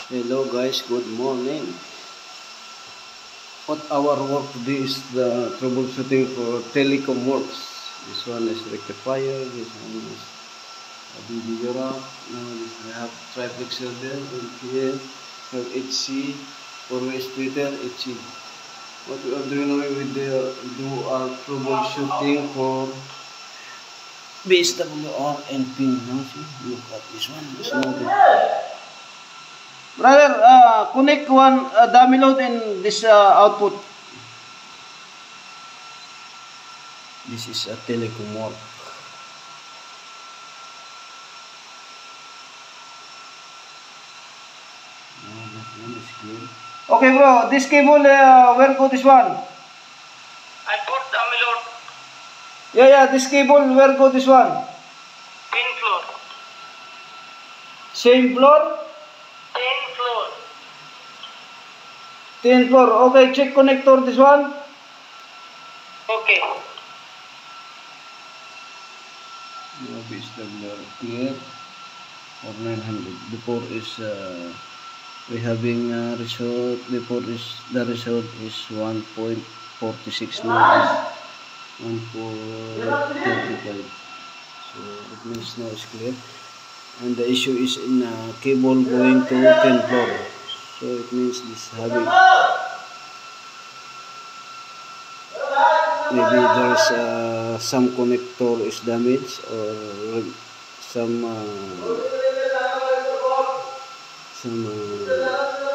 Hello guys, good morning. What our work today is the troubleshooting for telecom works. This one is rectifier, this one is a BB rack. Now we have triflexer there, and here we have HC, four-way splitter, HC. What we are doing now, we do our troubleshooting for BSWR and pin. Now see, look at this one. This one. Brother, connect one dummy load in this output. This is a telecom work. This one is clear. Okay, bro. This cable, where go this one? I put dummy load. Yeah. This cable, where go this one? Pin floor. Same floor? 10 floor. 10 floor. Okay, check connector this one. Okay. Now BSWR clear for 900. Before is we having result. Before is the result is 1.46. Now is 1.35. So it means now is clear. And the issue is in cable going to 10 floor. So it means this having maybe there's some connector is damaged or some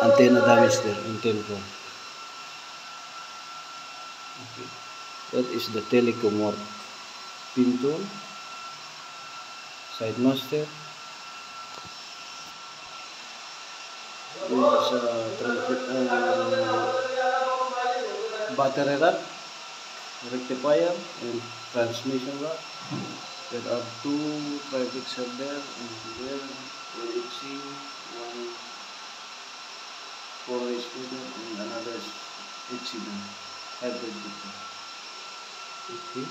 antenna damage there in 10 floor. Okay. That is the telecom work. Pin tool, side master. This is battery rack, rectifier, and transmission rack. There are two triflexer there, and there one HC, one four-way splitter, and another HC hybrid splitter. Okay.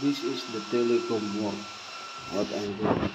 This is the telecom work. What I'm doing.